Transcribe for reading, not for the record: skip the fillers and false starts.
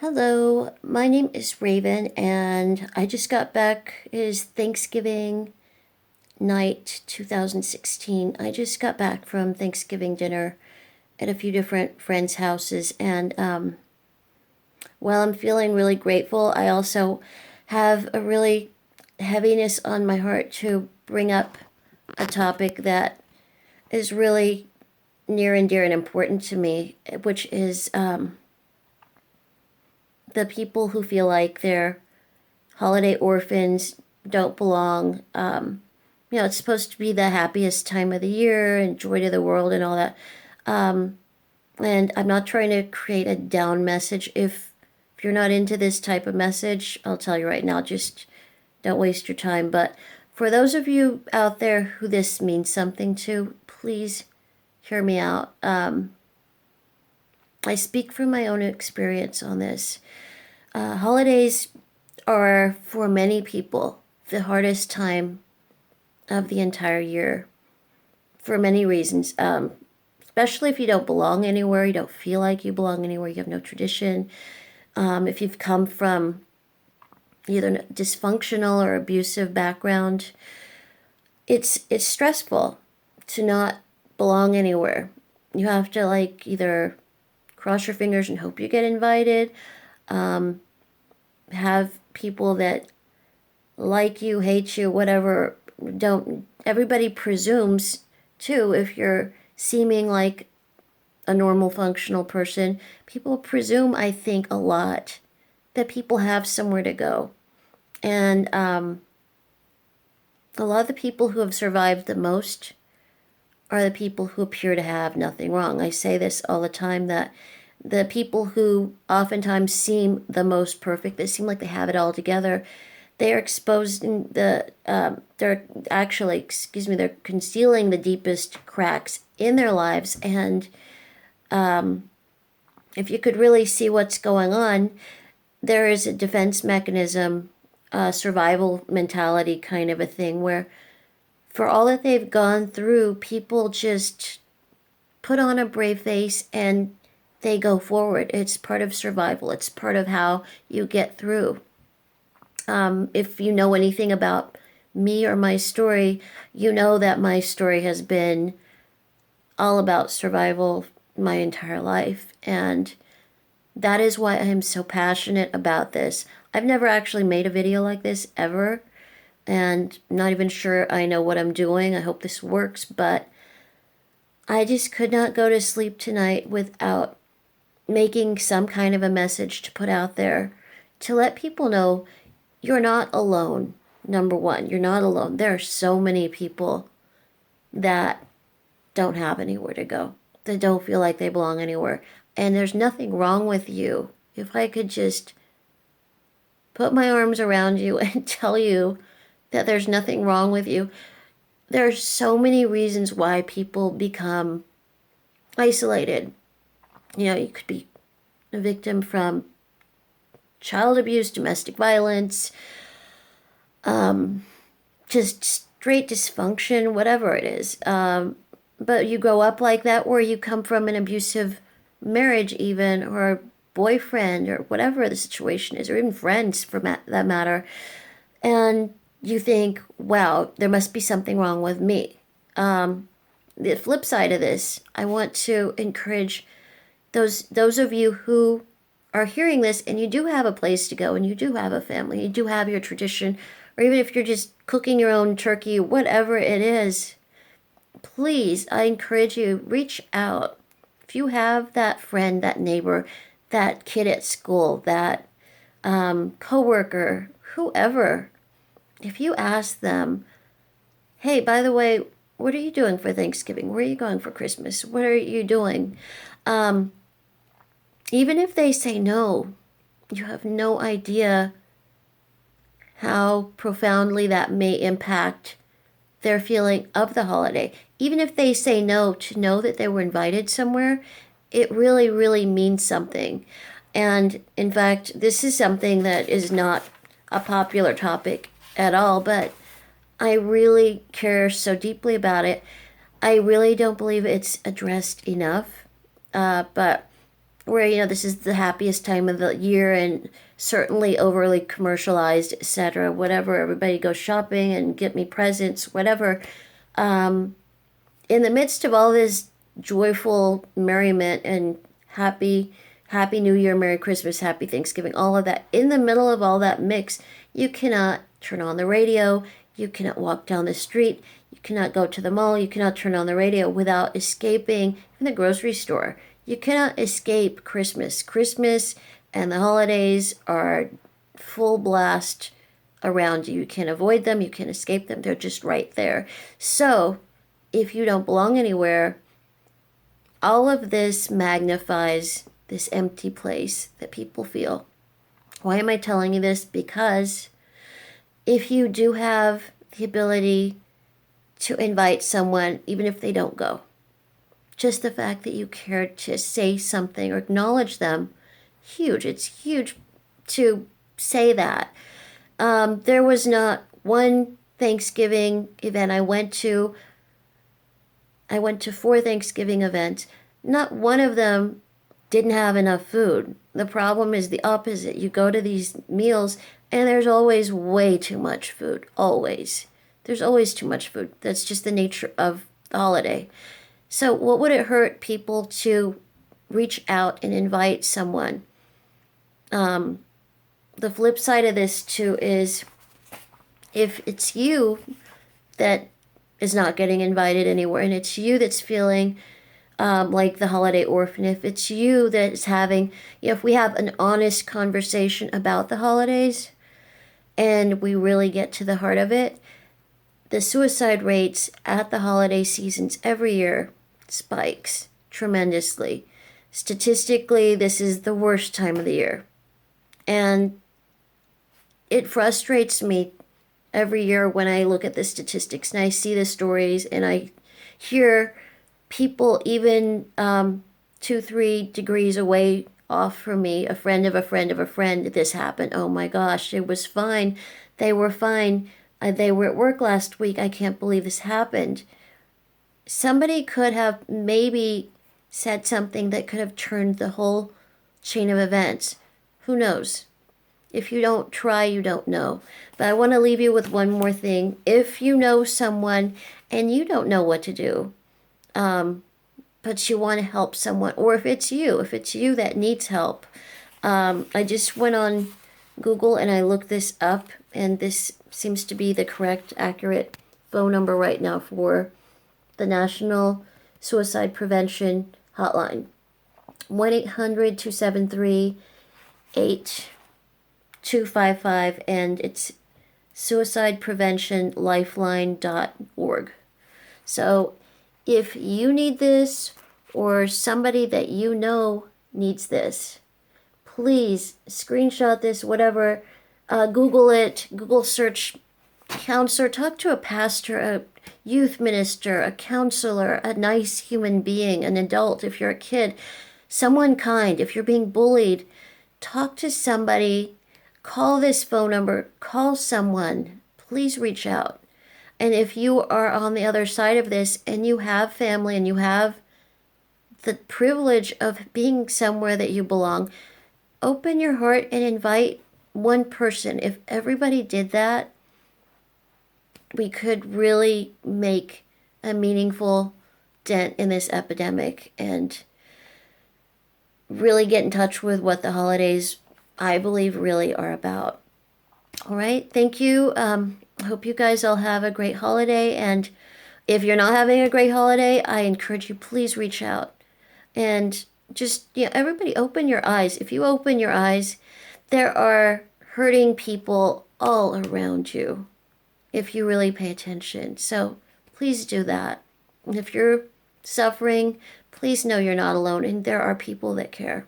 Hello, my name is Raven, and I just got back. It is Thanksgiving night 2016. I just got back from Thanksgiving dinner at a few different friends' houses, and while I'm feeling really grateful, I also have a really heaviness on my heart to bring up a topic that is really near and dear and important to me, which is the people who feel like they're holiday orphans, don't belong. It's supposed to be the happiest time of the year and joy to the world and all that. And I'm not trying to create a down message. If you're not into this type of message, I'll tell you right now, just don't waste your time. But for those of you out there who this means something to, please hear me out. I speak from my own experience on this. Holidays are, for many people, the hardest time of the entire year for many reasons. Especially if you don't belong anywhere, you don't feel like you belong anywhere, you have no tradition. If you've come from either a dysfunctional or abusive background, it's stressful to not belong anywhere. You have to either cross your fingers and hope you get invited, have people that like you, hate you, whatever. Don't Everybody presumes too, if you're seeming like a normal functional person, people presume, I think, a lot that people have somewhere to go. And a lot of the people who have survived the most are the people who appear to have nothing wrong. I say this all the time, that the people who oftentimes seem the most perfect, they seem like they have it all together, they are exposing they're concealing the deepest cracks in their lives. And if you could really see what's going on, there is a defense mechanism, survival mentality kind of a thing, where for all that they've gone through, people just put on a brave face and they go forward. It's part of survival. It's part of how you get through. If you know anything about me or my story, you know that my story has been all about survival my entire life. And that is why I'm so passionate about this. I've never actually made a video like this ever, and I'm not even sure I know what I'm doing. I hope this works, but I just could not go to sleep tonight without making some kind of a message to put out there to let people know you're not alone. Number one, you're not alone. There are so many people that don't have anywhere to go, that don't feel like they belong anywhere. And there's nothing wrong with you. If I could just put my arms around you and tell you that there's nothing wrong with you. There are so many reasons why people become isolated. You could be a victim from child abuse, domestic violence, just straight dysfunction, whatever it is. But you grow up like that, or you come from an abusive marriage even, or boyfriend, or whatever the situation is, or even friends for that matter, and you think, wow, there must be something wrong with me. The flip side of this, I want to encourage those of you who are hearing this and you do have a place to go and you do have a family, you do have your tradition, or even if you're just cooking your own turkey, whatever it is, please, I encourage you, reach out. If you have that friend, that neighbor, that kid at school, that coworker, whoever, if you ask them, hey, by the way, what are you doing for Thanksgiving? Where are you going for Christmas? What are you doing? Even if they say no, you have no idea how profoundly that may impact their feeling of the holiday. Even if they say no, to know that they were invited somewhere, it really, really means something. And in fact, this is something that is not a popular topic at all, but I really care so deeply about it. I really don't believe it's addressed enough. But where, you know, this is the happiest time of the year and certainly overly commercialized, etc. Whatever, everybody goes shopping and get me presents, whatever. In the midst of all this joyful merriment and happy New Year, Merry Christmas, Happy Thanksgiving, all of that, in the middle of all that mix, you cannot turn on the radio, you cannot walk down the street, you cannot go to the mall, you cannot turn on the radio without escaping in the grocery store. You cannot escape Christmas. Christmas and the holidays are full blast around you. You can't avoid them, you can't escape them, they're just right there. So, if you don't belong anywhere, all of this magnifies this empty place that people feel. Why am I telling you this? Because if you do have the ability to invite someone, even if they don't go, just the fact that you cared to say something or acknowledge them, huge. It's huge to say that. There was not one Thanksgiving event I went to 4 Thanksgiving events. Not one of them didn't have enough food. The problem is the opposite. You go to these meals and there's always way too much food. Always. There's always too much food. That's just the nature of the holiday. So what would it hurt people to reach out and invite someone? The flip side of this too is if it's you that is not getting invited anywhere and it's you that's feeling like the Holiday Orphan, if it's you that's having, if we have an honest conversation about the holidays and we really get to the heart of it, the suicide rates at the holiday seasons every year spikes tremendously. Statistically, this is the worst time of the year. And it frustrates me every year when I look at the statistics and I see the stories and I hear people even 2-3 degrees away off from me, a friend of a friend of a friend, this happened. Oh my gosh, it was fine. They were fine. They were at work last week. I can't believe this happened. Somebody could have maybe said something that could have turned the whole chain of events. Who knows? If you don't try, you don't know. But I want to leave you with one more thing. If you know someone and you don't know what to do, but you want to help someone, or if it's you that needs help, I just went on Google and I looked this up, and this seems to be the correct, accurate phone number right now for the National Suicide Prevention Hotline. 1-800-273-8255, and it's suicidepreventionlifeline.org. So if you need this or somebody that you know needs this, please screenshot this, whatever, Google it, Google search counselor, talk to a pastor, a youth minister, a counselor, a nice human being, an adult if you're a kid, someone kind. If you're being bullied, talk to somebody, call this phone number, call someone, please reach out. And if you are on the other side of this and you have family and you have the privilege of being somewhere that you belong, open your heart and invite one person. If everybody did that, we could really make a meaningful dent in this epidemic and really get in touch with what the holidays, I believe, really are about. All right, thank you. I hope you guys all have a great holiday, and if you're not having a great holiday, I encourage you, please reach out. And just, everybody open your eyes. If you open your eyes, there are hurting people all around you if you really pay attention. So please do that. And if you're suffering, please know you're not alone and there are people that care.